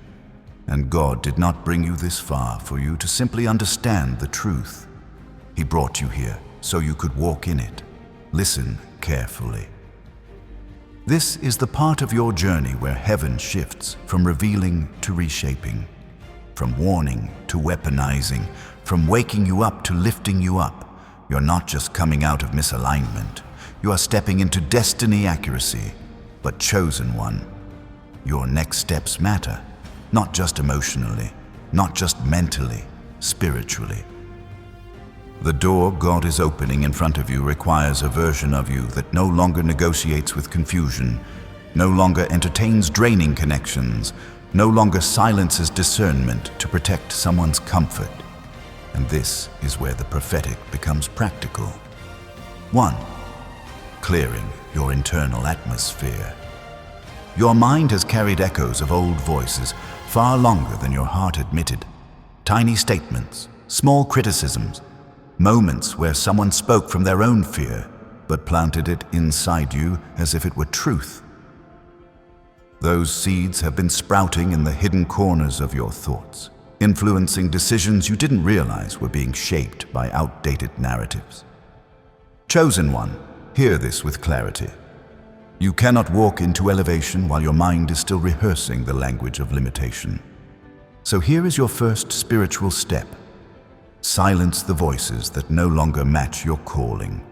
And God did not bring you this far for you to simply understand the truth. He brought you here so you could walk in it. Listen carefully. This is the part of your journey where heaven shifts from revealing to reshaping, from warning to weaponizing, from waking you up to lifting you up. You're not just coming out of misalignment. You are stepping into destiny accuracy. But chosen one, your next steps matter. Not just emotionally, not just mentally, spiritually. The door God is opening in front of you requires a version of you that no longer negotiates with confusion, no longer entertains draining connections, no longer silences discernment to protect someone's comfort. And this is where the prophetic becomes practical. 1. Clearing your internal atmosphere. Your mind has carried echoes of old voices far longer than your heart admitted. Tiny statements, small criticisms, moments where someone spoke from their own fear, but planted it inside you as if it were truth. Those seeds have been sprouting in the hidden corners of your thoughts, influencing decisions you didn't realize were being shaped by outdated narratives. Chosen one, hear this with clarity. You cannot walk into elevation while your mind is still rehearsing the language of limitation. So here is your first spiritual step. Silence the voices that no longer match your calling.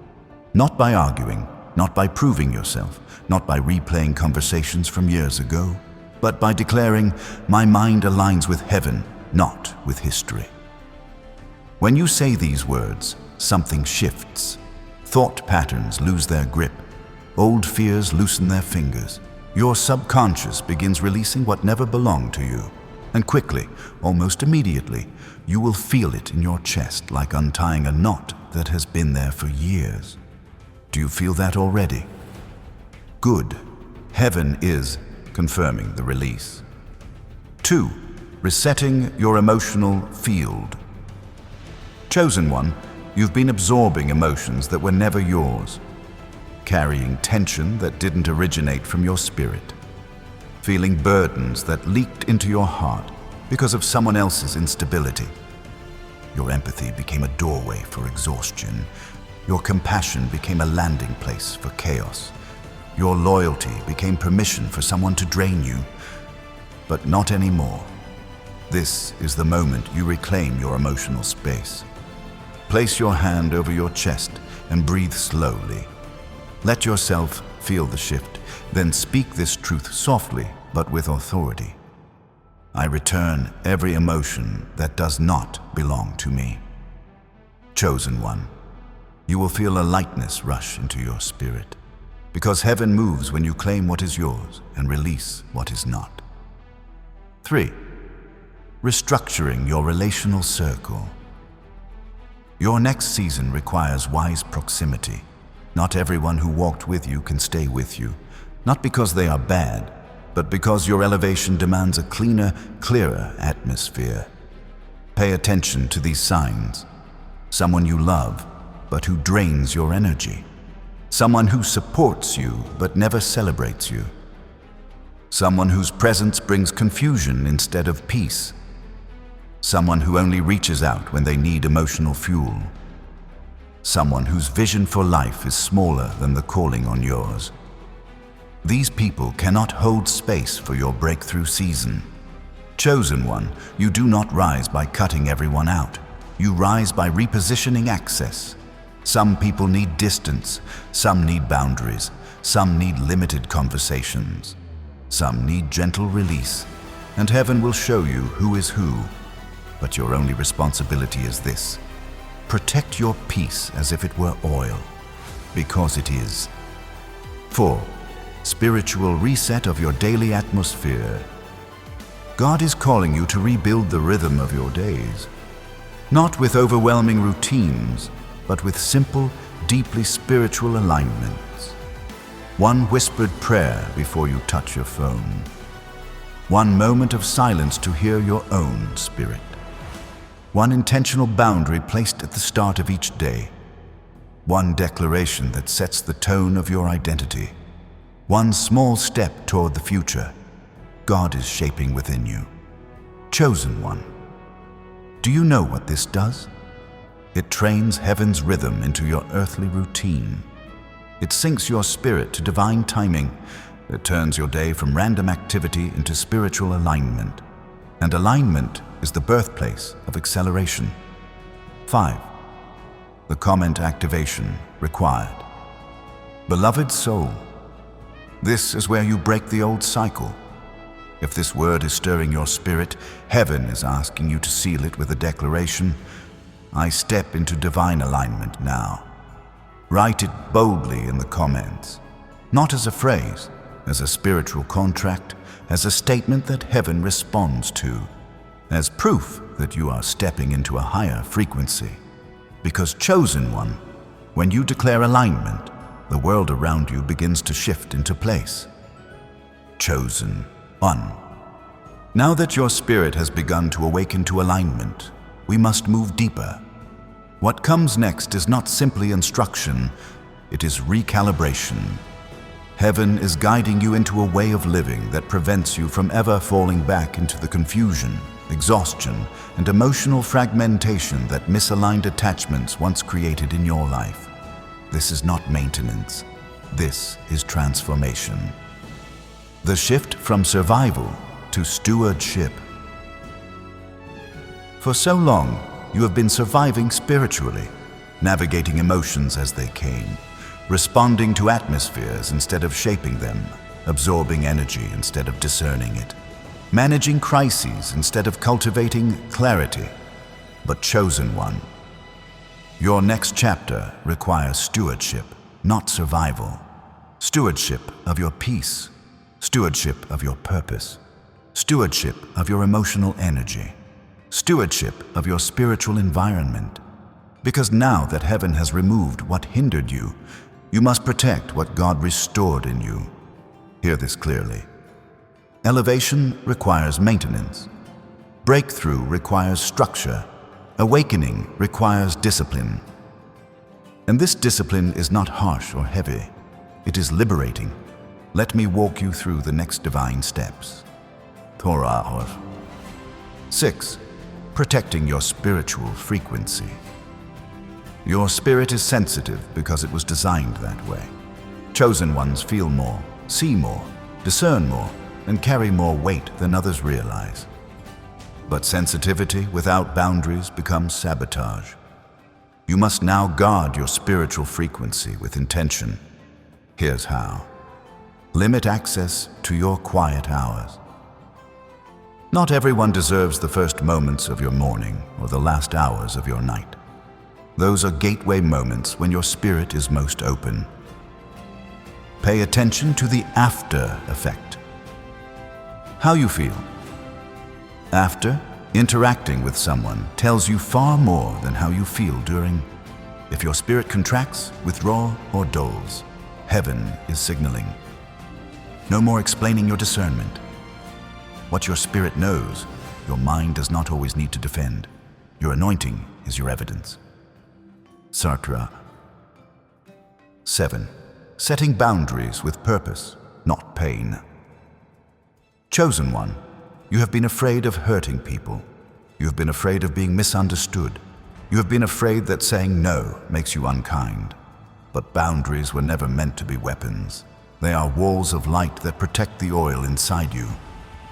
Not by arguing, not by proving yourself, not by replaying conversations from years ago, but by declaring, my mind aligns with heaven, not with history. When you say these words, something shifts. Thought patterns lose their grip. Old fears loosen their fingers. Your subconscious begins releasing what never belonged to you. And quickly, almost immediately, you will feel it in your chest like untying a knot that has been there for years. Do you feel that already? Good. Heaven is confirming the release. 2. Resetting your emotional field. Chosen one, you've been absorbing emotions that were never yours, carrying tension that didn't originate from your spirit. feeling burdens that leaked into your heart because of someone else's instability. Your empathy became a doorway for exhaustion. Your compassion became a landing place for chaos. Your loyalty became permission for someone to drain you. But not anymore. This is the moment you reclaim your emotional space. Place your hand over your chest and breathe slowly. Let yourself feel the shift, then speak this truth softly but with authority. I return every emotion that does not belong to me. Chosen one, you will feel a lightness rush into your spirit, because heaven moves when you claim what is yours and release what is not. 3. Restructuring your relational circle. Your next season requires wise proximity. Not everyone who walked with you can stay with you, not because they are bad, but because your elevation demands a cleaner, clearer atmosphere. Pay attention to these signs. Someone you love, but who drains your energy. Someone who supports you, but never celebrates you. Someone whose presence brings confusion instead of peace. Someone who only reaches out when they need emotional fuel. Someone whose vision for life is smaller than the calling on yours. These people cannot hold space for your breakthrough season. Chosen one, you do not rise by cutting everyone out. You rise by repositioning access. Some people need distance, some need boundaries, some need limited conversations. Some need gentle release, and heaven will show you who is who. But your only responsibility is this: protect your peace as if it were oil, because it is. 4. Spiritual reset of your daily atmosphere. God is calling you to rebuild the rhythm of your days, not with overwhelming routines, but with simple, deeply spiritual alignments. One whispered prayer before you touch your phone. One moment of silence to hear your own spirit. One intentional boundary placed at the start of each day. One declaration that sets the tone of your identity. One small step toward the future God is shaping within you. Chosen one. Do you know what this does? It trains heaven's rhythm into your earthly routine. It syncs your spirit to divine timing. It turns your day from random activity into spiritual alignment. And alignment is the birthplace of acceleration. 5. The comment activation required. Beloved soul, this is where you break the old cycle. If this word is stirring your spirit, heaven is asking you to seal it with a declaration. I step into divine alignment now. Write it boldly in the comments, not as a phrase, as a spiritual contract, as a statement that heaven responds to, as proof that you are stepping into a higher frequency. Because chosen one, when you declare alignment, the world around you begins to shift into place. Chosen one. Now that your spirit has begun to awaken to alignment, we must move deeper. What comes next is not simply instruction, it is recalibration. Heaven is guiding you into a way of living that prevents you from ever falling back into the confusion, exhaustion, and emotional fragmentation that misaligned attachments once created in your life. This is not maintenance. This is transformation. The shift from survival to stewardship. For so long, you have been surviving spiritually, navigating emotions as they came, responding to atmospheres instead of shaping them, absorbing energy instead of discerning it, managing crises instead of cultivating clarity. But chosen one, your next chapter requires stewardship, not survival. Stewardship of your peace, stewardship of your purpose, stewardship of your emotional energy, stewardship of your spiritual environment. Because now that heaven has removed what hindered you, you must protect what God restored in you. Hear this clearly. Elevation requires maintenance. Breakthrough requires structure. Awakening requires discipline. And this discipline is not harsh or heavy. It is liberating. Let me walk you through the next divine steps. Torah. 6. Protecting your spiritual frequency. Your spirit is sensitive because it was designed that way. Chosen ones feel more, see more, discern more, and carry more weight than others realize. But sensitivity without boundaries becomes sabotage. You must now guard your spiritual frequency with intention. Here's how. Limit access to your quiet hours. Not everyone deserves the first moments of your morning or the last hours of your night. Those are gateway moments when your spirit is most open. Pay attention to the after effect. How you feel. After, interacting with someone tells you far more than how you feel during. If your spirit contracts, withdraws, or dulls, heaven is signaling. No more explaining your discernment. What your spirit knows, your mind does not always need to defend. Your anointing is your evidence. Sartre. 7. Setting boundaries with purpose, not pain. Chosen one, you have been afraid of hurting people. You have been afraid of being misunderstood. You have been afraid that saying no makes you unkind. But boundaries were never meant to be weapons. They are walls of light that protect the oil inside you.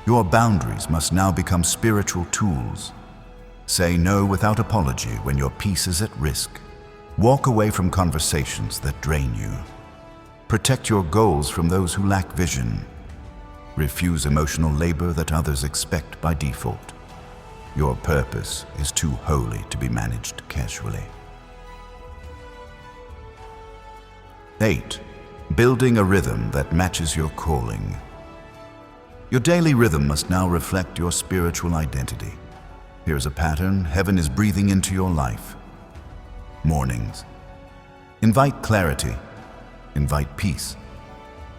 Your boundaries must now become spiritual tools. Say no without apology when your peace is at risk. Walk away from conversations that drain you. Protect your goals from those who lack vision. Refuse emotional labor that others expect by default. Your purpose is too holy to be managed casually. 8. Building a rhythm that matches your calling. Your daily rhythm must now reflect your spiritual identity. Here's a pattern heaven is breathing into your life. Mornings. Invite clarity. Invite peace.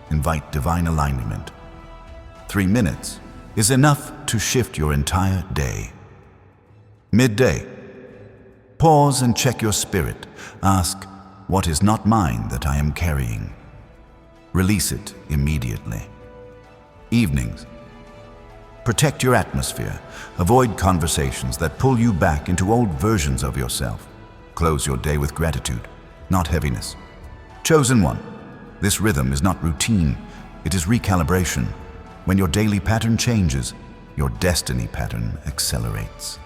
Invite divine alignment. 3 minutes is enough to shift your entire day. Midday. Pause and check your spirit. Ask, what is not mine that I am carrying? Release it immediately. Evenings. Protect your atmosphere. Avoid conversations that pull you back into old versions of yourself. Close your day with gratitude, not heaviness. Chosen one, this rhythm is not routine, it is recalibration. When your daily pattern changes, your destiny pattern accelerates.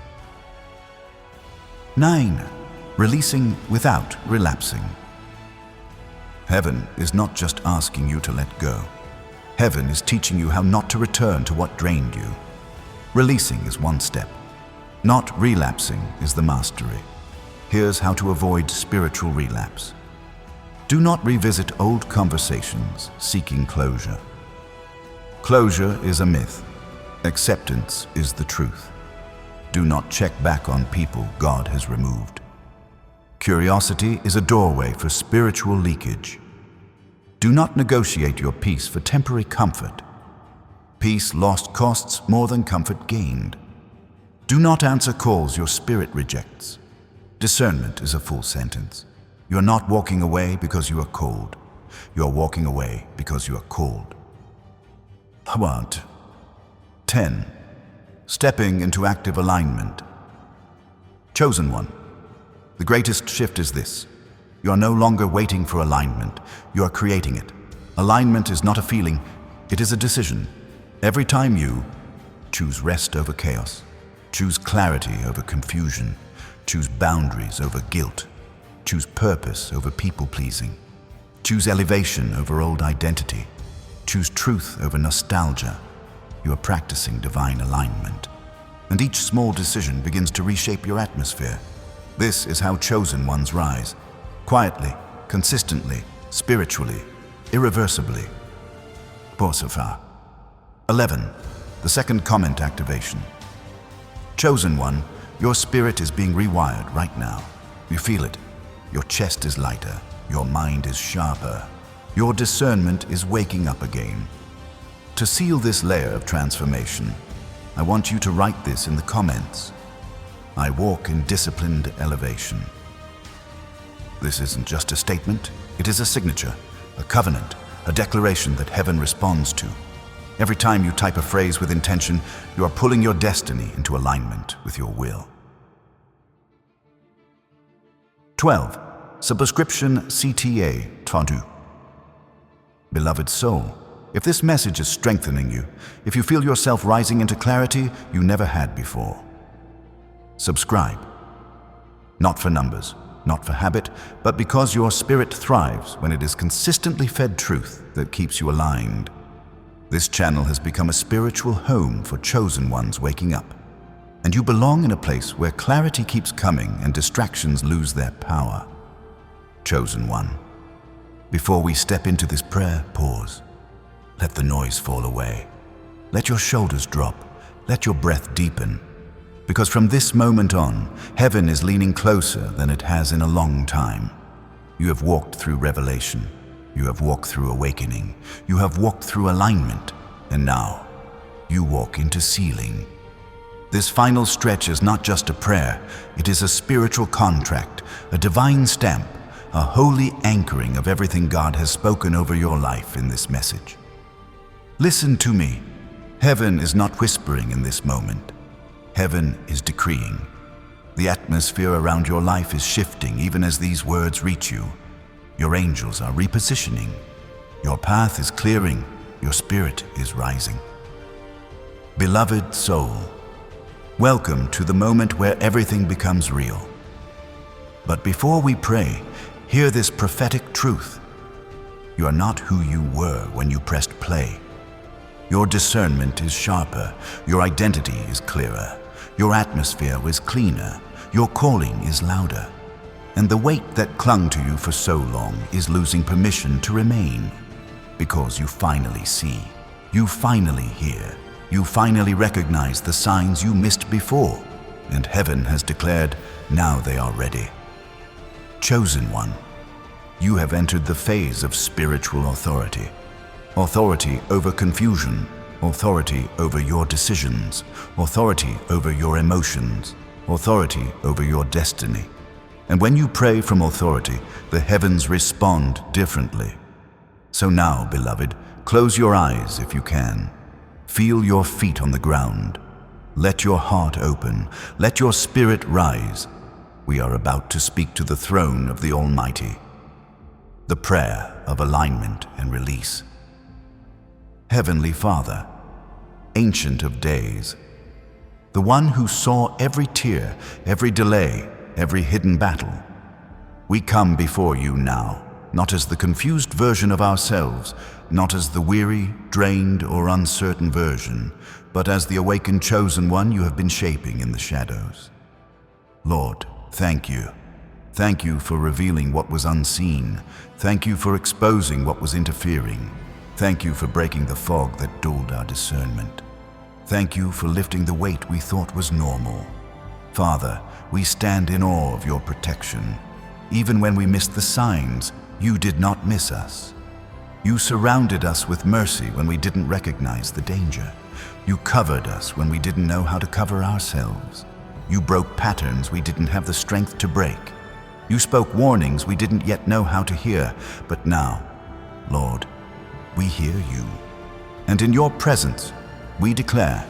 9. Releasing without relapsing. Heaven is not just asking you to let go. Heaven is teaching you how not to return to what drained you. Releasing is one step. Not relapsing is the mastery. Here's how to avoid spiritual relapse. Do not revisit old conversations seeking closure. Closure is a myth. Acceptance is the truth. Do not check back on people God has removed. Curiosity is a doorway for spiritual leakage. Do not negotiate your peace for temporary comfort. Peace lost costs more than comfort gained. Do not answer calls your spirit rejects. Discernment is a full sentence. You are not walking away because you are cold. You are walking away because you are called. How about 10. Stepping into active alignment. Chosen one. The greatest shift is this. You are no longer waiting for alignment. You are creating it. Alignment is not a feeling, it is a decision. Every time you choose rest over chaos, choose clarity over confusion, choose boundaries over guilt, choose purpose over people-pleasing, choose elevation over old identity, choose truth over nostalgia, you are practicing divine alignment. And each small decision begins to reshape your atmosphere. This is how chosen ones rise. Quietly, consistently, spiritually, irreversibly. Porsafa. 11. The second comment activation. Chosen one, your spirit is being rewired right now. You feel it. Your chest is lighter. Your mind is sharper. Your discernment is waking up again. To seal this layer of transformation, I want you to write this in the comments. I walk in disciplined elevation. This isn't just a statement, it is a signature, a covenant, a declaration that heaven responds to. Every time you type a phrase with intention, you are pulling your destiny into alignment with your will. 12. Subscription CTA Tendu. Beloved soul, if this message is strengthening you, if you feel yourself rising into clarity you never had before, subscribe. Not for numbers, not for habit, but because your spirit thrives when it is consistently fed truth that keeps you aligned. This channel has become a spiritual home for chosen ones waking up, and you belong in a place where clarity keeps coming and distractions lose their power. Chosen one, before we step into this prayer, pause. Let the noise fall away. Let your shoulders drop. Let your breath deepen. Because from this moment on, heaven is leaning closer than it has in a long time. You have walked through revelation. You have walked through awakening. You have walked through alignment. And now, you walk into sealing. This final stretch is not just a prayer. It is a spiritual contract, a divine stamp, a holy anchoring of everything God has spoken over your life in this message. Listen to me. Heaven is not whispering in this moment. Heaven is decreeing. The atmosphere around your life is shifting even as these words reach you. Your angels are repositioning. Your path is clearing. Your spirit is rising. Beloved soul, welcome to the moment where everything becomes real. But before we pray, hear this prophetic truth. You are not who you were when you pressed play. Your discernment is sharper. Your identity is clearer. Your atmosphere is cleaner. Your calling is louder. And the weight that clung to you for so long is losing permission to remain. Because you finally see. You finally hear. You finally recognize the signs you missed before. And heaven has declared, now they are ready. Chosen one, you have entered the phase of spiritual authority. Authority over confusion, authority over your decisions, authority over your emotions, authority over your destiny. And when you pray from authority, the heavens respond differently. So now, beloved, close your eyes if you can. Feel your feet on the ground. Let your heart open. Let your spirit rise. We are about to speak to the throne of the Almighty. The prayer of alignment and release. Heavenly Father, Ancient of Days, the one who saw every tear, every delay, every hidden battle, we come before you now, not as the confused version of ourselves, not as the weary, drained, or uncertain version, but as the awakened chosen one you have been shaping in the shadows. Lord, thank you. Thank you for revealing what was unseen. Thank you for exposing what was interfering. Thank you for breaking the fog that dulled our discernment. Thank you for lifting the weight we thought was normal. Father, we stand in awe of your protection. Even when we missed the signs, you did not miss us. You surrounded us with mercy when we didn't recognize the danger. You covered us when we didn't know how to cover ourselves. You broke patterns we didn't have the strength to break. You spoke warnings we didn't yet know how to hear. But now, Lord, we hear you. And in your presence, we declare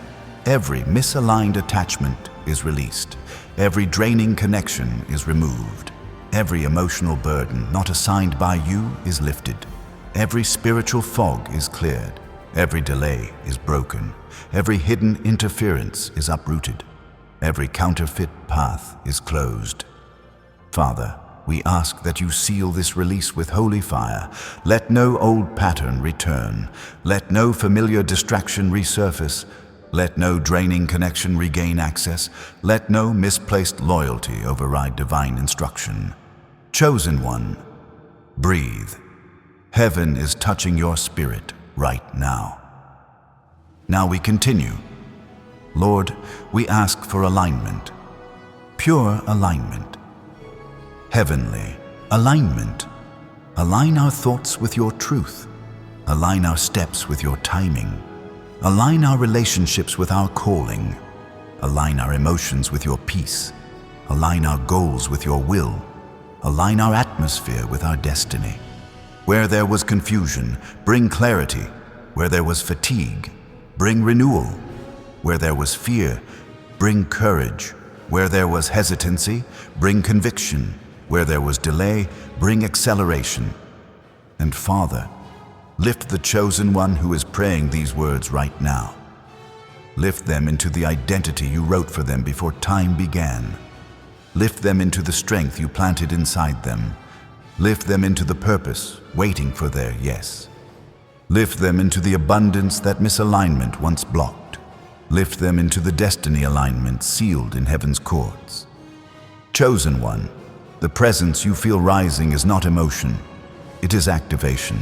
every misaligned attachment is released. Every draining connection is removed. Every emotional burden not assigned by you is lifted. Every spiritual fog is cleared. Every delay is broken. Every hidden interference is uprooted. Every counterfeit path is closed. Father, we ask that you seal this release with holy fire. Let no old pattern return. Let no familiar distraction resurface. Let no draining connection regain access. Let no misplaced loyalty override divine instruction. Chosen one, breathe. Heaven is touching your spirit right now. Now we continue. Lord, we ask for alignment, pure alignment. Heavenly alignment. Align our thoughts with your truth. Align our steps with your timing. Align our relationships with our calling. Align our emotions with your peace. Align our goals with your will. Align our atmosphere with our destiny. Where there was confusion, bring clarity. Where there was fatigue, bring renewal. Where there was fear, bring courage. Where there was hesitancy, bring conviction. Where there was delay, bring acceleration. And Father, lift the chosen one who is praying these words right now. Lift them into the identity you wrote for them before time began. Lift them into the strength you planted inside them. Lift them into the purpose waiting for their yes. Lift them into the abundance that misalignment once blocked. Lift them into the destiny alignment sealed in heaven's courts. Chosen one, the presence you feel rising is not emotion, it is activation.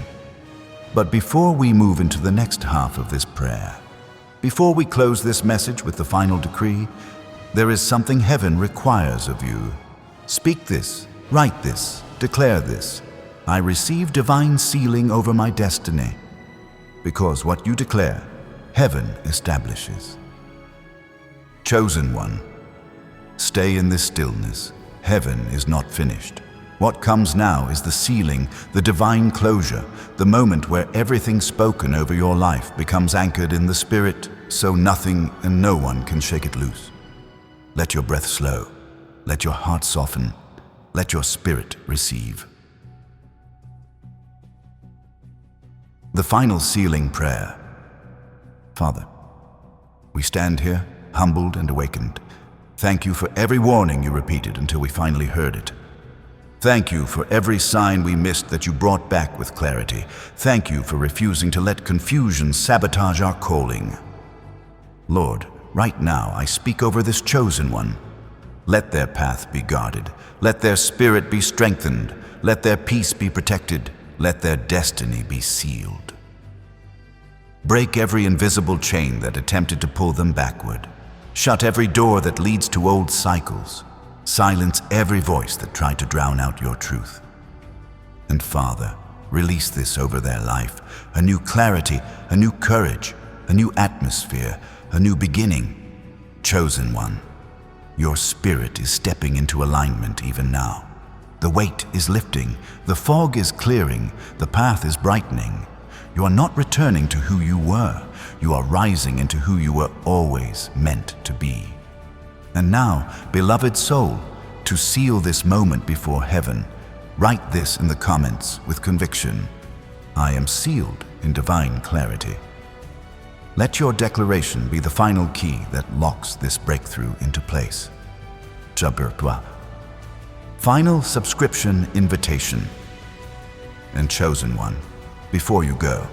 But before we move into the next half of this prayer, before we close this message with the final decree, there is something heaven requires of you. Speak this, write this, declare this. I receive divine sealing over my destiny. Because what you declare, heaven establishes. Chosen one, stay in this stillness. Heaven is not finished. What comes now is the sealing, the divine closure, the moment where everything spoken over your life becomes anchored in the spirit, so nothing and no one can shake it loose. Let your breath slow. Let your heart soften. Let your spirit receive. The final sealing prayer. Father, we stand here, humbled and awakened. Thank you for every warning you repeated until we finally heard it. Thank you for every sign we missed that you brought back with clarity. Thank you for refusing to let confusion sabotage our calling. Lord, right now I speak over this chosen one. Let their path be guarded. Let their spirit be strengthened. Let their peace be protected. Let their destiny be sealed. Break every invisible chain that attempted to pull them backward. Shut every door that leads to old cycles. Silence every voice that tried to drown out your truth. And Father, release this over their life. A new clarity, a new courage, a new atmosphere, a new beginning. Chosen one, your spirit is stepping into alignment even now. The weight is lifting, the fog is clearing, the path is brightening. You are not returning to who you were. You are rising into who you were always meant to be. And now, beloved soul, to seal this moment before heaven, write this in the comments with conviction. I am sealed in divine clarity. Let your declaration be the final key that locks this breakthrough into place. Jabir-toi. Final subscription invitation. And chosen one, before you go,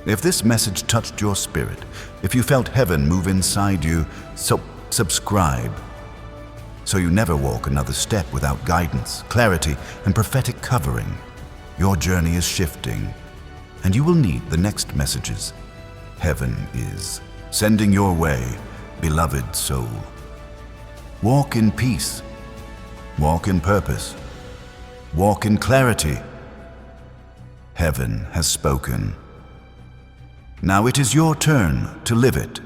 if this message touched your spirit, if you felt heaven move inside you, so subscribe, so you never walk another step without guidance, clarity, and prophetic covering. Your journey is shifting, and you will need the next messages heaven is sending your way, beloved soul. Walk in peace. Walk in purpose. Walk in clarity. Heaven has spoken. Now it is your turn to live it.